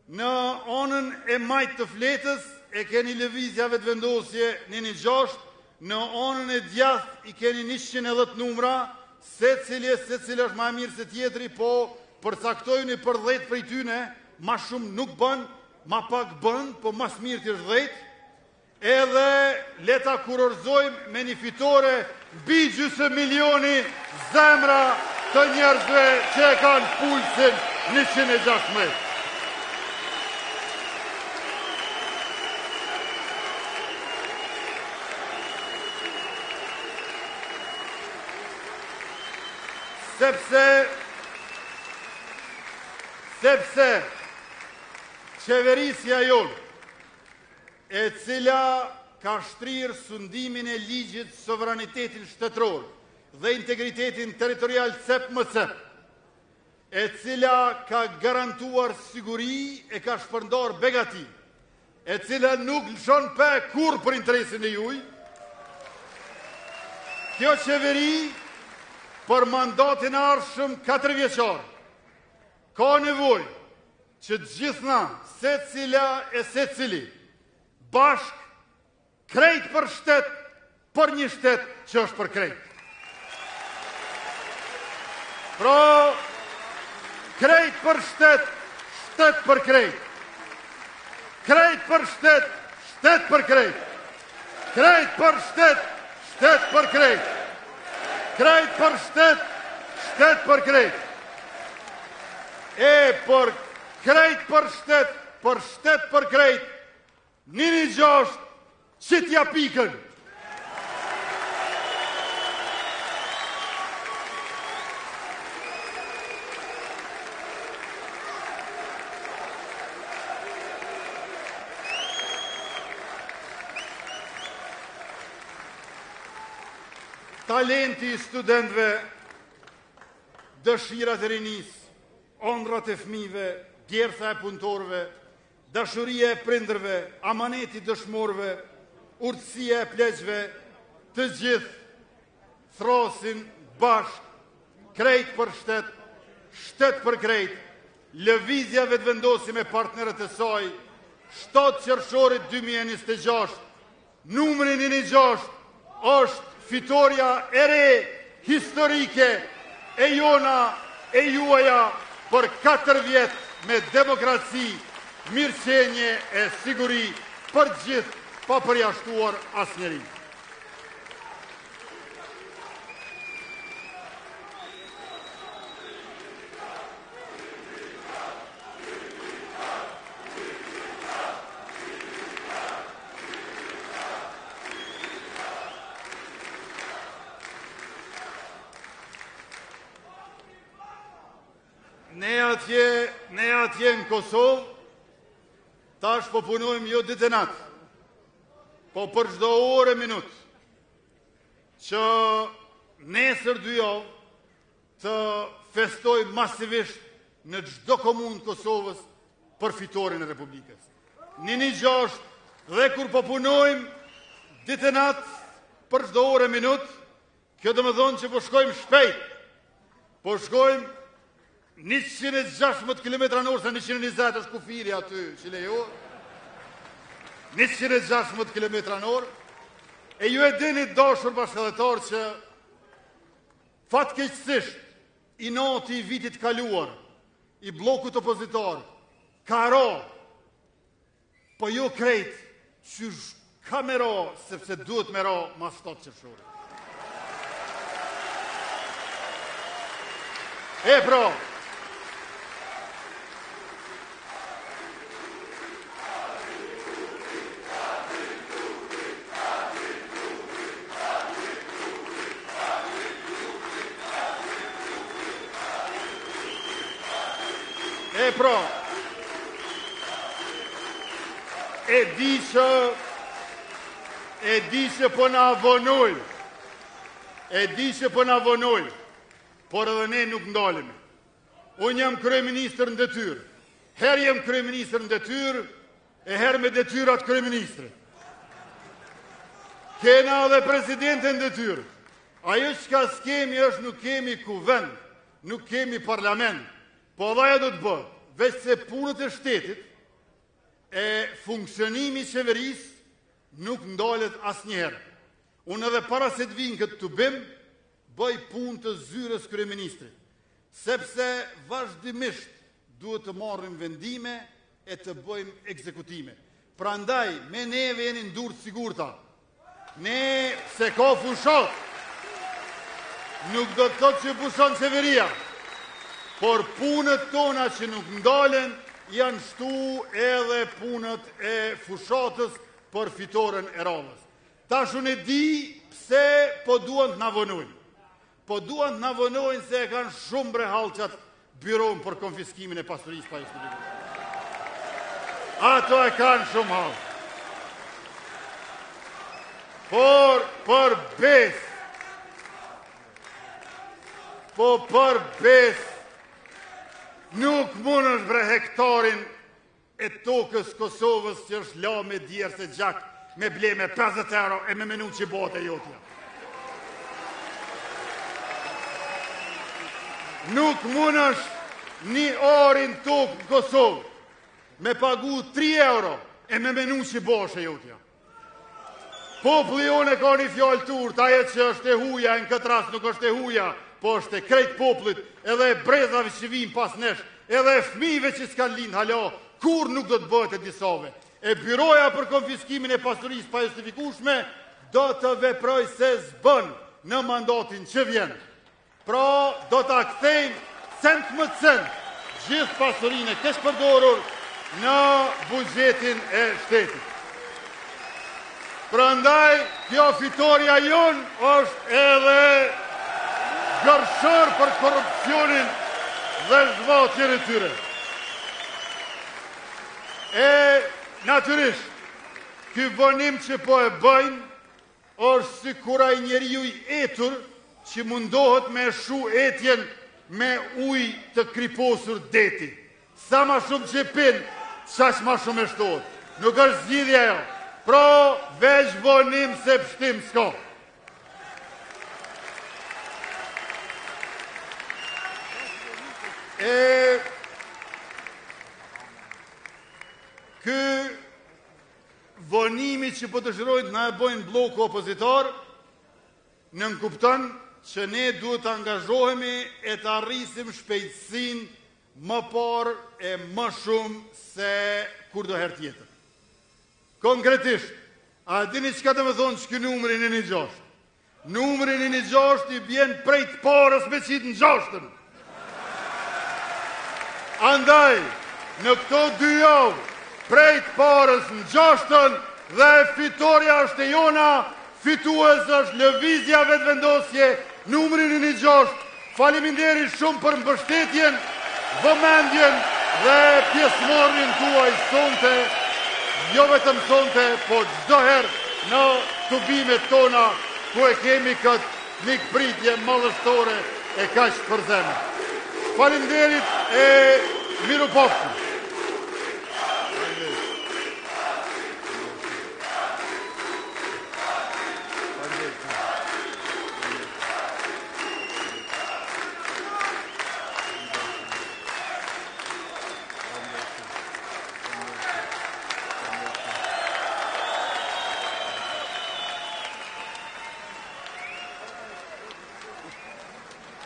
në anën e majtë të Fletës e keni lëvizjave të vendosje 116, në anën e djathtë i keni 110 numra, se cilë është ma mirë se tjetri, po përcaktojni për 10 prej tyne, ma shumë nuk bën, ma pak bën, po mas mirë të është 10, edhe leta kurorzojmë me një fitore mbi gjysmë milioni zemra të njerëzve që e kanë pulsin 116. Sepse qeverisja jonë, e cila ka shtrirë sundimin e ligjit, sovranitetin shtetëror dhe integritetin territorial cep më cep, e cila ka garantuar siguri e ka shpërndar begati, e cila nuk lëshon pe kur për interesin e juj, kjo qeveri për mandatin arshëm 4 vjeqar, ka nevoj që gjithna, se cila e se cili, bashk, krejt për shtet, për një shtet që është për krejt. Pra, krejt për shtet, shtet për krejt. Krejt për shtet, shtet për krejt. Krejt për shtet, shtet për krejt. Krejt për shtet, shtet për krejt. E për krejt për shtet për krejt, 116, që t'ja pikën. Talenti i studentëve, dëshirat e rinis, ondrat e fëmijëve, djertha e punëtorëve, dashuria e prindërve, amaneti dëshmorëve, urtësia e pleqve, të gjithë thrasin bashk, krejt për shtet, shtet për krejt, lëvizjave të vendosi me partnerët e saj, 7 qershorit 2026, numri 116 është fitoria e re, historike, e jona, e juaja, për 4 vjetë me demokraci, mirëqenje e siguri për gjithë, pa përjashtuar asnjëri. Ne atje në Kosovë, tash po punojmë jo ditë e natë, po për çdo orë e minutë, që nesër 2 javë të festoj masivisht në çdo komunë të Kosovës për fitoren e Republikës. 116 dhe kur po punojmë ditë e natë për çdo orë e minutë, kjo do të thonë që po shkojmë shpejt, po shkojmë 116 km/h, se 120 është kufiri aty që lejo, 116 km/h, e ju e dini dashur bashkëdhetar që fatkeqësisht i noti i vitit kaluar i blokut opozitor ka ro, po jo krejt që ka me ro, sepse duhet me ro mas 7 qershore. E pro, e di që po na avonoj, por edhe ne nuk ndalemi. Unë jam kryeministër në detyrë, herë jem kryeministër në detyrë, e herë me detyrat kryeministre. Kena edhe presidentën në detyrë. Ajo çka s'kemi është nuk kemi kuvend, nuk kemi parlament, po edhe ajo do të bëhet, veç se punët e shtetit, e funksionimi i qeverisë nuk ndalet asnjëherë. Unë edhe para se të vinë këtë tubim, bëj punë të zyrës kryeministrit, sepse vazhdimisht duhet të marrim vendime e të bëjmë ekzekutime. Prandaj, me neve jeni ndurë sigurta. Ne, se ka fushot, nuk do të thotë që pushon qeveria, por punët tona që nuk ndalen, janë shtu edhe punët e fushatës për fitoren e radhës. Tash unë e di pse po duan të na vonojnë. Po duan të na vonojnë se e kanë shumë brehalçat byron për konfiskimin e pasurisë pa historike. Ato e kanë shumë hall. Por për bes, nuk mund është bre hektarin e tokës Kosovës që është la me djerë se gjak me ble me 50 euro e me menu që bote jotja. Nuk mund është një orin tokë në Kosovë me pagu 3 euro e me menu që bote jotja. Populli jonë ka një fjallë turët, aje që është e huja, në këtë rast nuk është e huja, po është e krejt popullit, edhe e brezave që vinë pas nesh, edhe e fmive që s'kan linë hala, kur nuk do të bëhet e disave. E byroja për konfiskimin e pasurisë pa justifikueshme do të veproj se zbën në mandatin që vjen. Pra, do të kthejmë cent më cent gjithë pasurinë e kesh përdorur në buxhetin e shtetit. Prandaj, kjo fitoria jonë është edhe gërshër për korupcionin dhe zhvatjen e tyre. E natyrisht, ky vonim që po e bëjnë, është si kura i njeriu i etur që mundohet me shu etjen me ujë të kriposur deti. Sa ma shumë që pin, qash ma shumë e shtohet. Nuk është zgjidhja jo. Pra, veç vonim se pështim s'ka. Ky vonimi që po të shirojnë na e bojnë bloku opozitor, në nënkupton që ne duhet të angazhohemi e të arrisim shpejtësin më parë e më shumë se kur do herë tjetër. Konkretisht, a dini që ka të më thonë që kë numërin e 1-6? Numërin e 1-6 i bjen prej të parës me qitë në 6-ën. Andaj, në këto 2 javë, prej të parës në 6-ën dhe fitoria është e jona, fitues është lëvizja vetë vendosje, numërin e 1-6. Faleminderit shumë për mbështetjen, vëmendjen dhe pjesëmarrjen tuaj sonte. Jo vetëm sonte, po çdo herë në tubimet tona ku e kemi këtë mikpritje mallëstore e kaq për zemër. Faleminderit e mirupafshim.